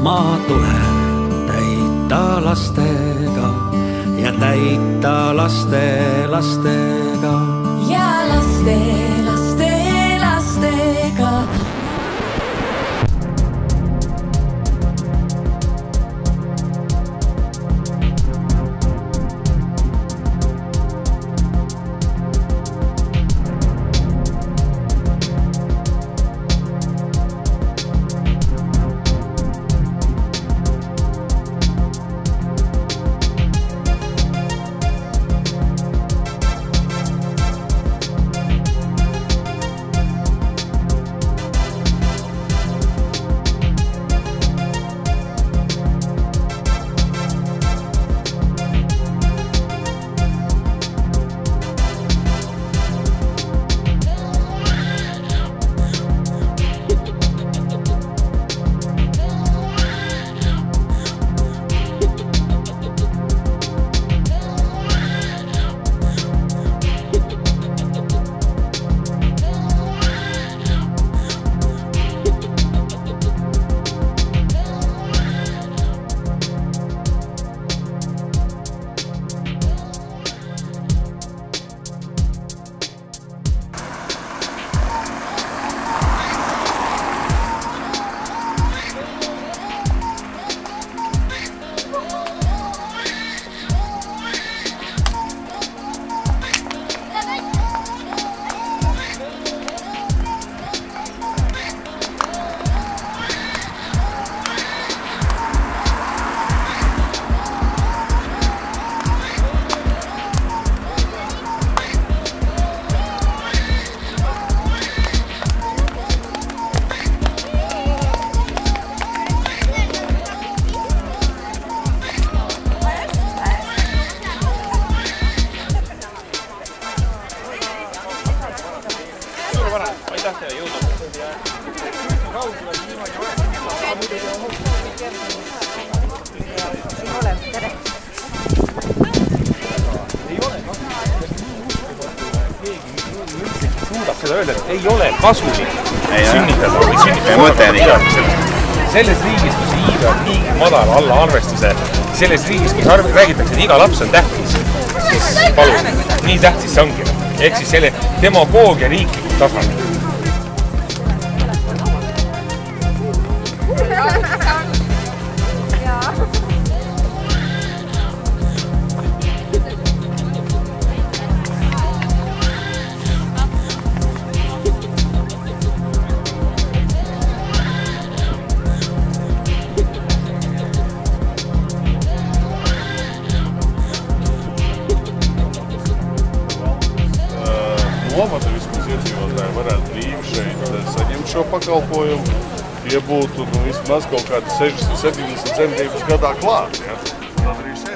maa tuleb täita lastega ja täita laste lastega ja laste lastega. Aitäh teile, jõudu! Ei ole suudab seda öelda, et ei ole kasulik sünnitada või sünnitada. Selles riigis, kus iive on niigi madal alla arvestuse, selles riigis, kus räägitakse, et iga laps on tähtis, siis palun, nii tähtis see ongi. Ehk siis selle demagoogia riiklikul tasandil. Lomata vismaz iedzīvotāji varētu brīvi šeit saņemt šo pakalpojumu, ja būtu vismaz kaut kādi 60-70 dzemdības gadā klāt. Ja? Tad arī šeit